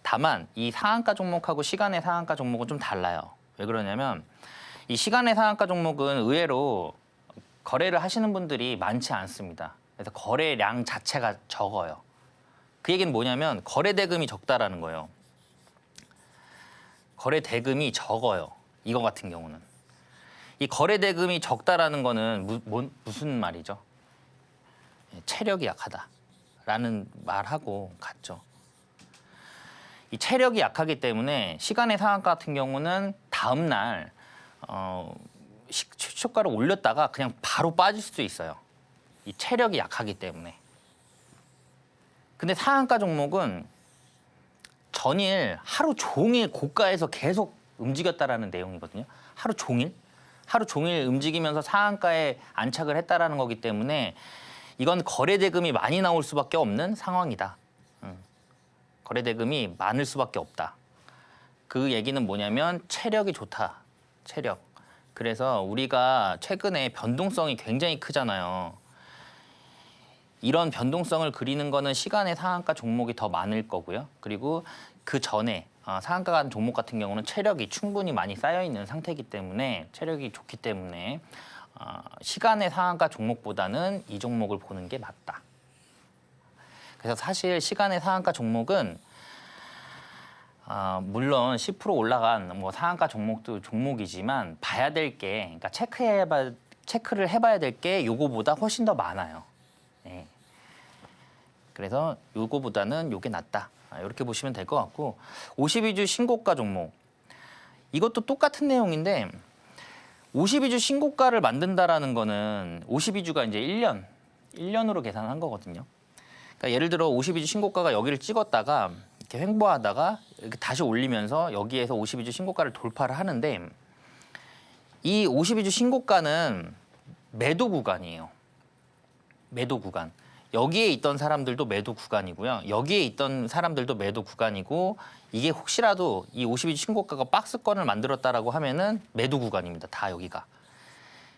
다만 이 상한가 종목하고 시간의 상한가 종목은 좀 달라요. 왜 그러냐면 이 시간의 상한가 종목은 의외로 거래를 하시는 분들이 많지 않습니다. 그래서 거래량 자체가 적어요. 그 얘기는 뭐냐면 거래 대금이 적다라는 거예요. 거래 대금이 적어요. 이거 같은 경우는. 이 거래 대금이 적다라는 거는 무슨 말이죠? 체력이 약하다라는 말하고 같죠. 이 체력이 약하기 때문에 시간의 상한가 같은 경우는 다음 날 시초가를 올렸다가 그냥 바로 빠질 수도 있어요. 이 체력이 약하기 때문에. 근데 상한가 종목은 전일 하루 종일 고가에서 계속 움직였다라는 내용이거든요. 하루 종일 움직이면서 상한가에 안착을 했다라는 거기 때문에 이건 거래 대금이 많이 나올 수밖에 없는 상황이다. 거래 대금이 많을 수밖에 없다. 그 얘기는 뭐냐면 체력이 좋다. 체력. 그래서 우리가 최근에 변동성이 굉장히 크잖아요. 이런 변동성을 그리는 거는 시간의 상한가 종목이 더 많을 거고요. 그리고 그 전에 상한가 간 종목 같은 경우는 체력이 충분히 많이 쌓여 있는 상태이기 때문에 체력이 좋기 때문에 시간의 상한가 종목보다는 이 종목을 보는 게 맞다. 그래서 사실 시간의 상한가 종목은 물론 10% 올라간 뭐 상한가 종목도 종목이지만 봐야 될 게, 그러니까 체크를 해봐야 될 게 요거보다 훨씬 더 많아요. 네. 그래서 요거보다는 요게 낫다. 이렇게 보시면 될 것 같고 52주 신고가 종목. 이것도 똑같은 내용인데 52주 신고가를 만든다라는 거는 52주가 이제 1년으로 계산한 거거든요. 그러니까 예를 들어 52주 신고가가 여기를 찍었다가 이렇게 횡보하다가 이렇게 다시 올리면서 여기에서 52주 신고가를 돌파를 하는데 이 52주 신고가는 매도 구간이에요. 매도 구간. 여기에 있던 사람들도 매도 구간이고요. 여기에 있던 사람들도 매도 구간이고 이게 혹시라도 이 52주 신고가가 박스권을 만들었다라고 하면은 매도 구간입니다. 다 여기가.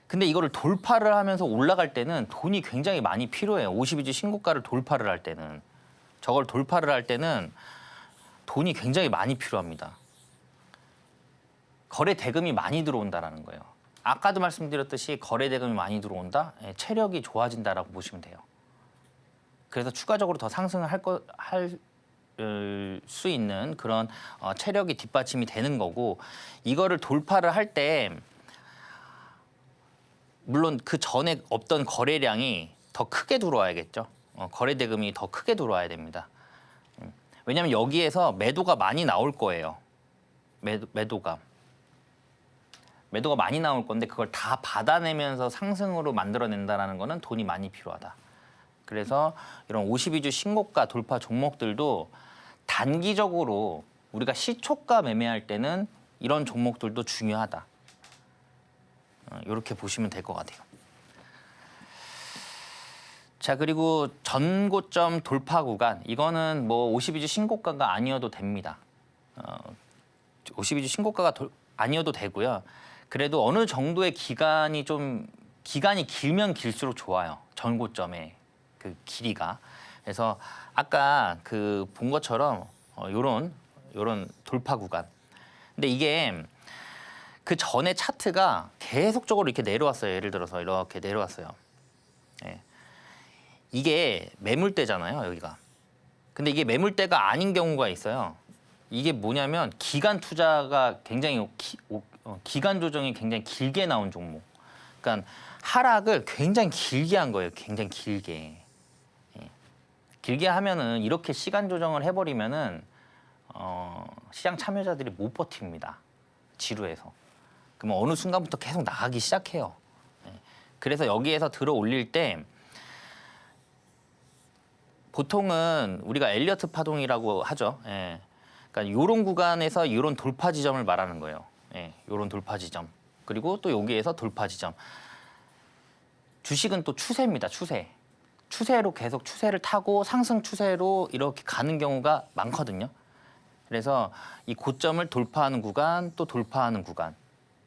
근데 이거를 돌파를 하면서 올라갈 때는 돈이 굉장히 많이 필요해요. 52주 신고가를 돌파를 할 때는. 저걸 돌파를 할 때는 돈이 굉장히 많이 필요합니다. 거래 대금이 많이 들어온다라는 거예요. 아까도 말씀드렸듯이 거래 대금이 많이 들어온다? 체력이 좋아진다라고 보시면 돼요. 그래서 추가적으로 더 상승을 할 수 있는 그런 체력이 뒷받침이 되는 거고 이거를 돌파를 할 때 물론 그 전에 없던 거래량이 더 크게 들어와야겠죠. 거래 대금이 더 크게 들어와야 됩니다. 왜냐하면 여기에서 매도가 많이 나올 거예요. 매도가 많이 나올 건데 그걸 다 받아내면서 상승으로 만들어낸다는 거는 돈이 많이 필요하다. 그래서 이런 52주 신고가 돌파 종목들도 단기적으로 우리가 시초가 매매할 때는 이런 종목들도 중요하다. 이렇게 보시면 될 것 같아요. 자, 그리고 전고점 돌파 구간, 이거는 뭐 52주 신고가가 아니어도 됩니다. 52주 신고가가 아니어도 되고요. 그래도 어느 정도의 기간이 길면 길수록 좋아요. 전고점의 그 길이가. 그래서 아까 그 본 것처럼 요런 돌파 구간. 근데 이게 그 전에 차트가 계속적으로 이렇게 내려왔어요. 예를 들어서 이렇게 내려왔어요. 예. 이게 매물대잖아요, 여기가. 근데 이게 매물대가 아닌 경우가 있어요. 이게 뭐냐면 기간 투자가 굉장히 기간 조정이 굉장히 길게 나온 종목. 그러니까 하락을 굉장히 길게 한 거예요. 굉장히 길게. 예. 길게 하면은 이렇게 시간 조정을 해버리면은 시장 참여자들이 못 버팁니다. 지루해서. 그러면 어느 순간부터 계속 나가기 시작해요. 예. 그래서 여기에서 들어 올릴 때 보통은 우리가 엘리어트 파동이라고 하죠. 예. 그러니까 이런 구간에서 이런 돌파 지점을 말하는 거예요. 예. 이런 돌파 지점. 그리고 또 여기에서 돌파 지점. 주식은 또 추세입니다. 추세. 추세로 계속 추세를 타고 상승 추세로 이렇게 가는 경우가 많거든요. 그래서 이 고점을 돌파하는 구간, 또 돌파하는 구간.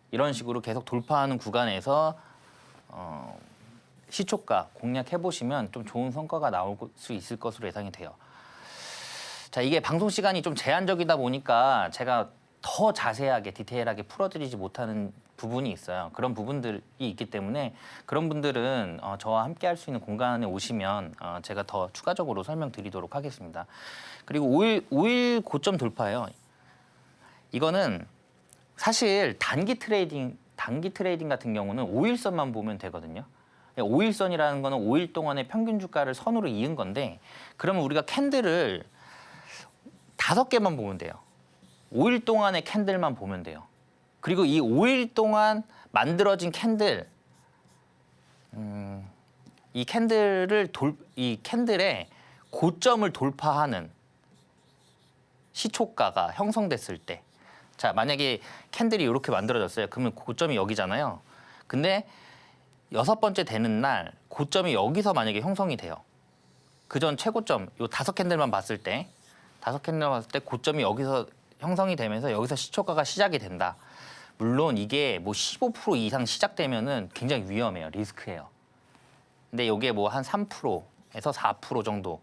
이런 식으로 계속 돌파하는 구간에서 시초가 공략해 보시면 좀 좋은 성과가 나올 수 있을 것으로 예상이 돼요. 자, 이게 방송 시간이 좀 제한적이다 보니까 제가 더 자세하게 디테일하게 풀어드리지 못하는 부분이 있어요. 그런 부분들이 있기 때문에 그런 분들은 저와 함께 할 수 있는 공간에 오시면 제가 더 추가적으로 설명드리도록 하겠습니다. 그리고 5일 고점 돌파예요. 이거는 사실 단기 트레이딩 같은 경우는 5일선만 보면 되거든요. 5일선이라는 거는 5일 동안의 평균 주가를 선으로 이은 건데 그러면 우리가 캔들을 5개만 보면 돼요. 5일 동안의 캔들만 보면 돼요. 그리고 이 5일 동안 만들어진 캔들, 이 캔들의 고점을 돌파하는 시초가가 형성됐을 때, 자, 만약에 캔들이 이렇게 만들어졌어요. 그러면 고점이 여기잖아요. 근데 6번째 되는 날 고점이 여기서 만약에 형성이 돼요. 그전 최고점, 요 5캔들만 봤을 때, 5캔들만 봤을 때 고점이 여기서 형성이 되면서 여기서 시초가가 시작이 된다. 물론 이게 뭐 15% 이상 시작되면은 굉장히 위험해요. 리스크예요. 근데 이게 뭐 한 3%에서 4% 정도,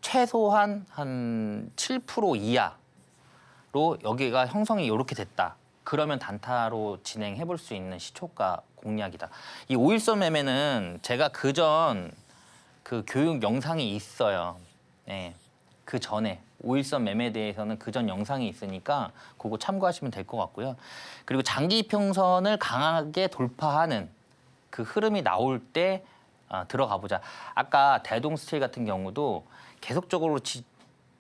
최소한 한 7% 이하로 여기가 형성이 이렇게 됐다. 그러면 단타로 진행해 볼 수 있는 시초가 공략이다. 이 5일선 매매는 제가 그전 그 교육 영상이 있어요. 네. 그 전에 5일선 매매에 대해서는 그전 영상이 있으니까 그거 참고하시면 될 것 같고요. 그리고 장기 이평선을 강하게 돌파하는 그 흐름이 나올 때 들어가 보자. 아까 대동스틸 같은 경우도 계속적으로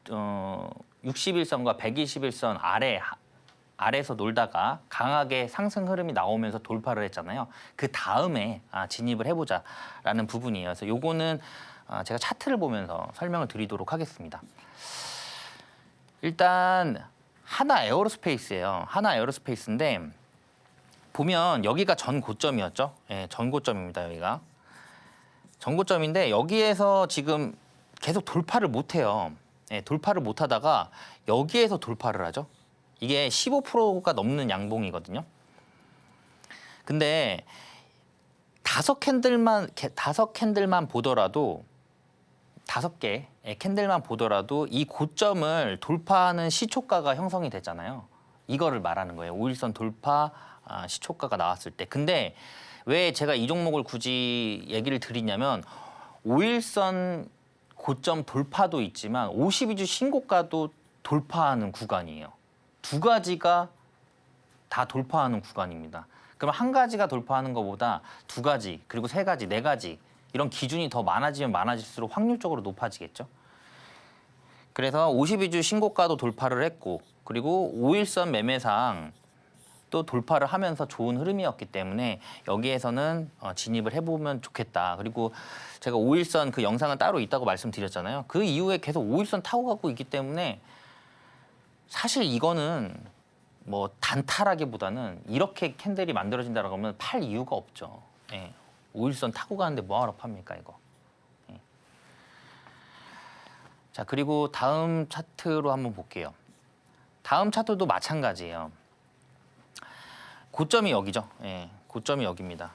61선과 121선 아래에서 놀다가 강하게 상승 흐름이 나오면서 돌파를 했잖아요. 그 다음에 진입을 해보자라는 부분이에요. 그래서 요거는 제가 차트를 보면서 설명을 드리도록 하겠습니다. 일단 하나 에어로스페이스예요. 하나 에어로스페이스인데 보면 여기가 전 고점이었죠. 예, 전 고점입니다. 여기가 전 고점인데 여기에서 지금 계속 돌파를 못해요. 예, 돌파를 못하다가 여기에서 돌파를 하죠. 이게 15%가 넘는 양봉이거든요. 근데 5캔들만 보더라도 5개 캔들만 보더라도 이 고점을 돌파하는 시초가가 형성이 됐잖아요. 이거를 말하는 거예요. 5일선 돌파 시초가가 나왔을 때. 근데 왜 제가 이 종목을 굳이 얘기를 드리냐면 5일선 고점 돌파도 있지만 52주 신고가도 돌파하는 구간이에요. 두 가지가 다 돌파하는 구간입니다. 그럼 한 가지가 돌파하는 것보다 두 가지, 그리고 세 가지, 네 가지 이런 기준이 더 많아지면 많아질수록 확률적으로 높아지겠죠. 그래서 52주 신고가도 돌파를 했고 그리고 5일선 매매상 또 돌파를 하면서 좋은 흐름이었기 때문에 여기에서는 진입을 해보면 좋겠다. 그리고 제가 5일선 그 영상은 따로 있다고 말씀드렸잖아요. 그 이후에 계속 5일선 타고 가고 있기 때문에 사실 이거는 뭐 단타라기보다는 이렇게 캔들이 만들어진다라고 하면 팔 이유가 없죠. 예. 5일선 타고 가는데 뭐하러 팝니까 이거. 예. 자, 그리고 다음 차트로 한번 볼게요. 다음 차트도 마찬가지예요. 고점이 여기죠. 예, 고점이 여기입니다.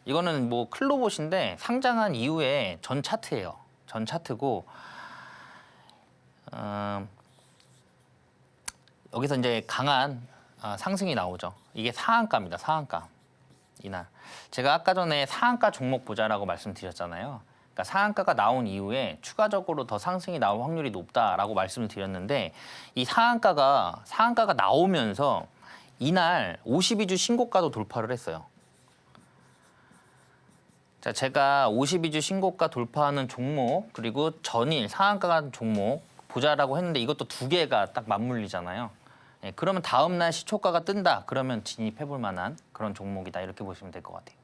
이거는 뭐 클로봇인데 상장한 이후에 전 차트예요. 전 차트고 여기서 이제 강한 상승이 나오죠. 이게 상한가입니다. 상한가. 이날 제가 아까 전에 상한가 종목 보자라고 말씀드렸잖아요. 그러니까 상한가가 나온 이후에 추가적으로 더 상승이 나올 확률이 높다라고 말씀을 드렸는데 이 상한가가 나오면서 이날 52주 신고가도 돌파를 했어요. 자, 제가 52주 신고가 돌파하는 종목 그리고 전일 상한가 종목 보자라고 했는데 이것도 두 개가 딱 맞물리잖아요. 예, 그러면 다음 날 시초가가 뜬다. 그러면 진입해 볼 만한 그런 종목이다. 이렇게 보시면 될 것 같아요.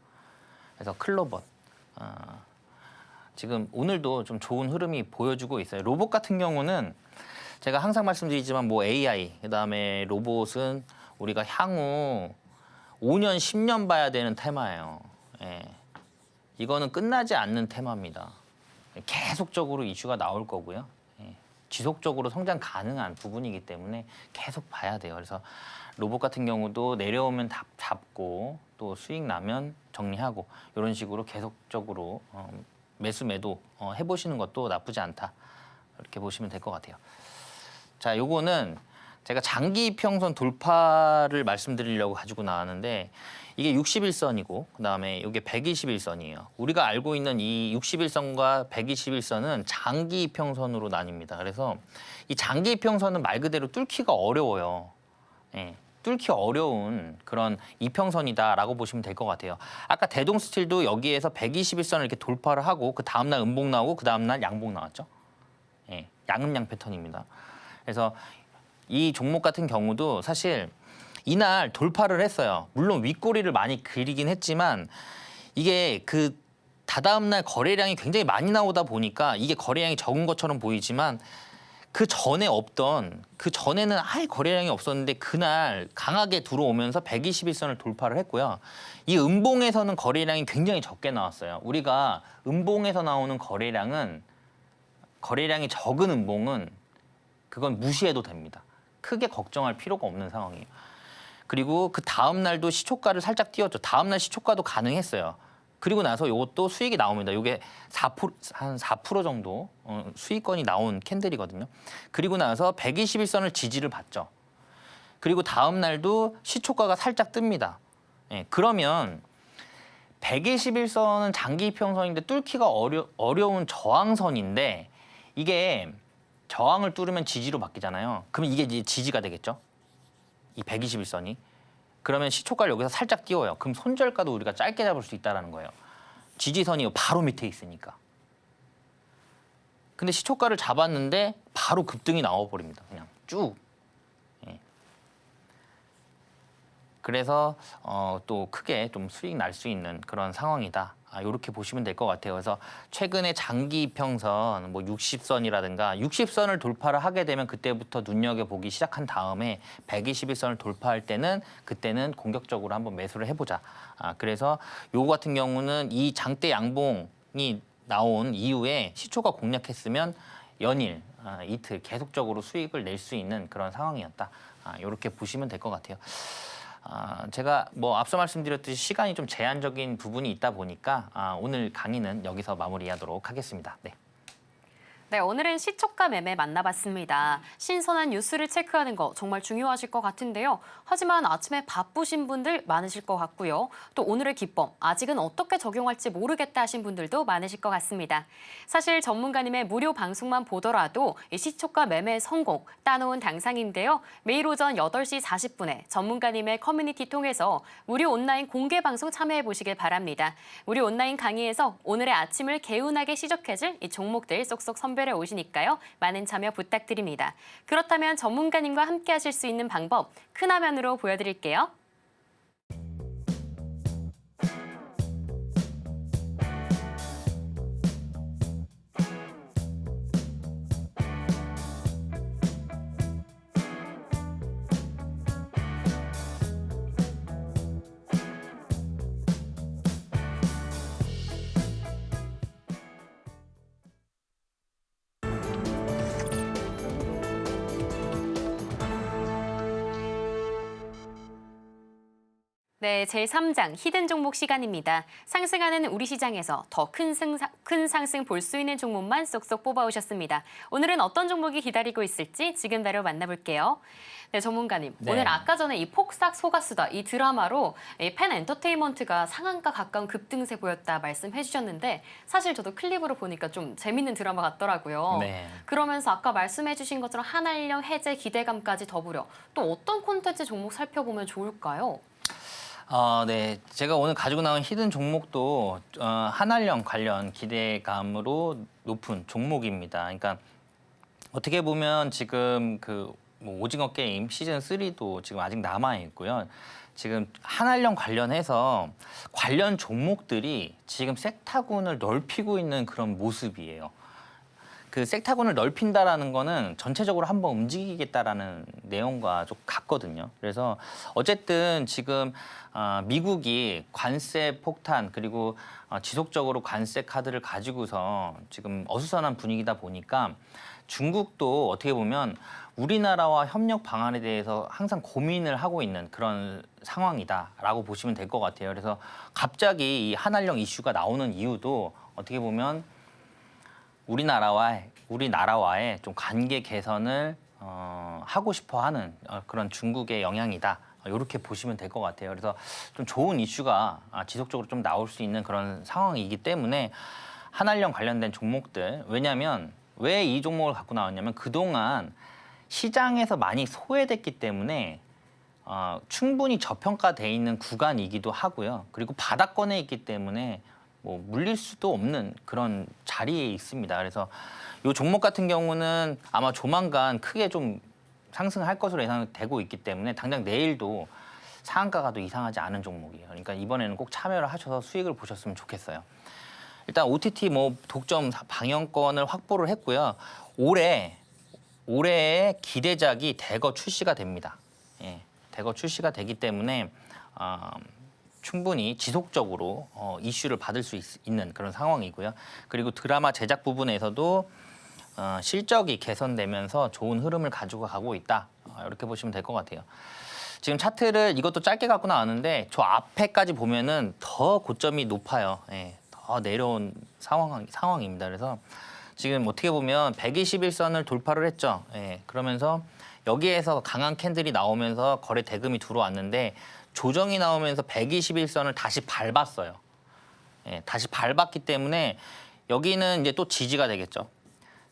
그래서 클로봇. 지금 오늘도 좀 좋은 흐름이 보여주고 있어요. 로봇 같은 경우는 제가 항상 말씀드리지만 뭐 AI, 그다음에 로봇은 우리가 향후 5년, 10년 봐야 되는 테마예요. 예. 이거는 끝나지 않는 테마입니다. 계속적으로 이슈가 나올 거고요. 예. 지속적으로 성장 가능한 부분이기 때문에 계속 봐야 돼요. 그래서 로봇 같은 경우도 내려오면 잡고 또 수익 나면 정리하고 이런 식으로 계속적으로 매수 매도 해보시는 것도 나쁘지 않다. 이렇게 보시면 될 것 같아요. 자, 요거는 제가 장기 이평선 돌파를 말씀드리려고 가지고 나왔는데 이게 61선이고 그다음에 이게 121선이에요. 우리가 알고 있는 이 61선과 121선은 장기 이평선으로 나뉩니다. 그래서 이 장기 이평선은 말 그대로 뚫기가 어려워요. 예. 뚫기 어려운 그런 이평선이다라고 보시면 될 것 같아요. 아까 대동스틸도 여기에서 121선을 이렇게 돌파를 하고 그 다음날 음봉 나오고 그 다음날 양봉 나왔죠. 예, 양음양 패턴입니다. 그래서 이 종목 같은 경우도 사실 이날 돌파를 했어요. 물론 윗꼬리를 많이 그리긴 했지만 이게 그 다다음 날 거래량이 굉장히 많이 나오다 보니까 이게 거래량이 적은 것처럼 보이지만 그 전에는 아예 거래량이 없었는데 그날 강하게 들어오면서 121선을 돌파를 했고요. 이 음봉에서는 거래량이 굉장히 적게 나왔어요. 우리가 음봉에서 나오는 거래량이 적은 음봉은 그건 무시해도 됩니다. 크게 걱정할 필요가 없는 상황이에요. 그리고 그 다음 날도 시초가를 살짝 띄웠죠. 다음 날 시초가도 가능했어요. 그리고 나서 이것도 수익이 나옵니다. 이게 4%, 한 4% 정도 수익권이 나온 캔들이거든요. 그리고 나서 121선을 지지를 받죠. 그리고 다음 날도 시초가가 살짝 뜹니다. 예, 그러면 121선은 장기 이평선인데 뚫기가 어려운 저항선인데 이게 저항을 뚫으면 지지로 바뀌잖아요. 그러면 이게 이제 지지가 되겠죠. 이 121선이. 그러면 시초가를 여기서 살짝 띄워요. 그럼 손절가도 우리가 짧게 잡을 수 있다는 거예요. 지지선이 바로 밑에 있으니까. 근데 시초가를 잡았는데 바로 급등이 나와버립니다. 그냥 쭉. 예. 그래서 또 크게 좀 수익 날 수 있는 그런 상황이다. 이렇게 보시면 될 것 같아요. 그래서 최근에 장기 이평선, 뭐 60선이라든가 60선을 돌파를 하게 되면 그때부터 눈여겨보기 시작한 다음에 121선을 돌파할 때는 그때는 공격적으로 한번 매수를 해보자. 그래서 요거 같은 경우는 이 장대 양봉이 나온 이후에 시초가 공략했으면 연일, 이틀 계속적으로 수익을 낼 수 있는 그런 상황이었다. 이렇게 보시면 될 것 같아요. 제가 뭐 앞서 말씀드렸듯이 시간이 좀 제한적인 부분이 있다 보니까 오늘 강의는 여기서 마무리하도록 하겠습니다. 네. 네, 오늘은 시초가 매매 만나봤습니다. 신선한 뉴스를 체크하는 거 정말 중요하실 것 같은데요. 하지만 아침에 바쁘신 분들 많으실 것 같고요. 또 오늘의 기법, 아직은 어떻게 적용할지 모르겠다 하신 분들도 많으실 것 같습니다. 사실 전문가님의 무료 방송만 보더라도 이 시초가 매매 성공 따놓은 당상인데요. 매일 오전 8시 40분에 전문가님의 커뮤니티 통해서 무료 온라인 공개 방송 참여해 보시길 바랍니다. 무료 온라인 강의에서 오늘의 아침을 개운하게 시작해줄 이 종목들 쏙쏙 선별해 오시니까요. 많은 참여 부탁드립니다. 그렇다면 전문가님과 함께 하실 수 있는 방법 큰 화면으로 보여드릴게요. 네, 제3장 히든 종목 시간입니다. 상승하는 우리 시장에서 더 큰 상승 볼 수 있는 종목만 쏙쏙 뽑아오셨습니다. 오늘은 어떤 종목이 기다리고 있을지 지금 바로 만나볼게요. 네, 전문가님. 네. 오늘 아까 전에 이 폭삭 속았수다 이 드라마로 펜 엔터테인먼트가 상한가 가까운 급등세 보였다 말씀해 주셨는데 사실 저도 클립으로 보니까 좀 재밌는 드라마 같더라고요. 네. 그러면서 아까 말씀해 주신 것처럼 한알령 해제 기대감까지 더불어 또 어떤 콘텐츠 종목 살펴보면 좋을까요? 네. 제가 오늘 가지고 나온 히든 종목도 한알령 관련 기대감으로 높은 종목입니다. 그러니까 어떻게 보면 지금 뭐 오징어 게임 시즌 3도 지금 아직 남아 있고요. 지금 한알령 관련해서 관련 종목들이 지금 섹타군을 넓히고 있는 그런 모습이에요. 그 섹타군을 넓힌다라는 거는 전체적으로 한번 움직이겠다라는 내용과 좀 같거든요. 그래서 어쨌든 지금 미국이 관세 폭탄 그리고 지속적으로 관세 카드를 가지고서 지금 어수선한 분위기다 보니까 중국도 어떻게 보면 우리나라와 협력 방안에 대해서 항상 고민을 하고 있는 그런 상황이다라고 보시면 될 것 같아요. 그래서 갑자기 이 한알령 이슈가 나오는 이유도 어떻게 보면 우리나라와의 좀 관계 개선을 하고 싶어하는 그런 중국의 영향이다. 이렇게 보시면 될 것 같아요. 그래서 좀 좋은 이슈가 지속적으로 좀 나올 수 있는 그런 상황이기 때문에 한알령 관련된 종목들, 왜냐하면 왜 이 종목을 갖고 나왔냐면 그동안 시장에서 많이 소외됐기 때문에 충분히 저평가돼 있는 구간이기도 하고요. 그리고 바닥권에 있기 때문에 뭐 물릴 수도 없는 그런 자리에 있습니다. 그래서 이 종목 같은 경우는 아마 조만간 크게 좀 상승할 것으로 예상되고 있기 때문에 당장 내일도 상한가가 도 이상하지 않은 종목이에요. 그러니까 이번에는 꼭 참여를 하셔서 수익을 보셨으면 좋겠어요. 일단 OTT 뭐 독점 방영권을 확보를 했고요. 올해의 기대작이 대거 출시가 됩니다. 예, 대거 출시가 되기 때문에 충분히 지속적으로 이슈를 받을 수 있는 그런 상황이고요. 그리고 드라마 제작 부분에서도 실적이 개선되면서 좋은 흐름을 가지고 가고 있다. 이렇게 보시면 될 것 같아요. 지금 차트를 이것도 짧게 갖고 나왔는데 저 앞에까지 보면은 더 고점이 높아요. 예, 더 내려온 상황입니다. 그래서 지금 어떻게 보면 121선을 돌파를 했죠. 예, 그러면서 여기에서 강한 캔들이 나오면서 거래 대금이 들어왔는데 조정이 나오면서 121선을 다시 밟았어요. 예, 다시 밟았기 때문에 여기는 이제 또 지지가 되겠죠.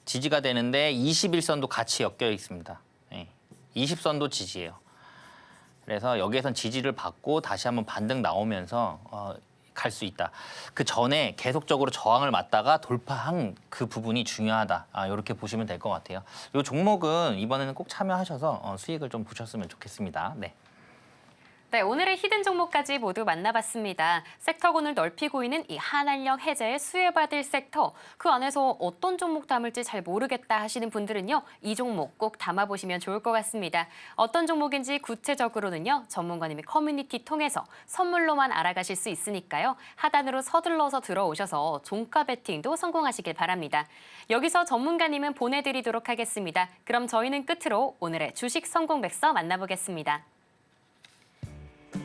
지지가 되는데 21선도 같이 엮여 있습니다. 예, 20선도 지지예요. 그래서 여기에선 지지를 받고 다시 한번 반등 나오면서 갈 수 있다. 그 전에 계속적으로 저항을 맞다가 돌파한 그 부분이 중요하다. 이렇게 보시면 될 것 같아요. 이 종목은 이번에는 꼭 참여하셔서 수익을 좀 보셨으면 좋겠습니다. 네. 네, 오늘의 히든 종목까지 모두 만나봤습니다. 섹터군을 넓히고 있는 이 한알령 해제에 수혜받을 섹터, 그 안에서 어떤 종목 담을지 잘 모르겠다 하시는 분들은요, 이 종목 꼭 담아보시면 좋을 것 같습니다. 어떤 종목인지 구체적으로는요, 전문가님이 커뮤니티 통해서 선물로만 알아가실 수 있으니까요, 하단으로 서둘러서 들어오셔서 종가 베팅도 성공하시길 바랍니다. 여기서 전문가님은 보내드리도록 하겠습니다. 그럼 저희는 끝으로 오늘의 주식 성공 백서 만나보겠습니다.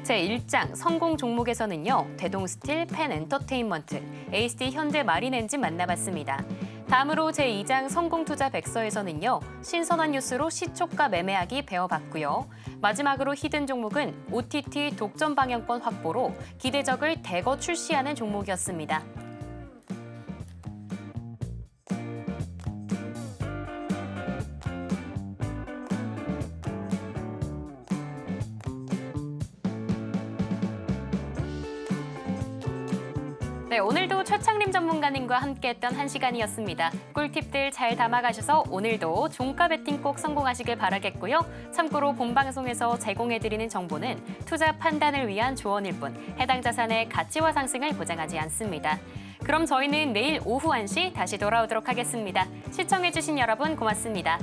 제1장 성공 종목에서는요. 대동스틸, 펜 엔터테인먼트, HD 현대 마린엔진 만나봤습니다. 다음으로 제2장 성공 투자 백서에서는요. 신선한 뉴스로 시초가 매매하기 배워봤고요. 마지막으로 히든 종목은 OTT 독점 방영권 확보로 기대적을 대거 출시하는 종목이었습니다. 네, 오늘도 최창림 전문가님과 함께했던 1시간이었습니다. 꿀팁들 잘 담아가셔서 오늘도 종가 베팅 꼭 성공하시길 바라겠고요. 참고로 본방송에서 제공해드리는 정보는 투자 판단을 위한 조언일 뿐 해당 자산의 가치와 상승을 보장하지 않습니다. 그럼 저희는 내일 오후 1시 다시 돌아오도록 하겠습니다. 시청해주신 여러분 고맙습니다.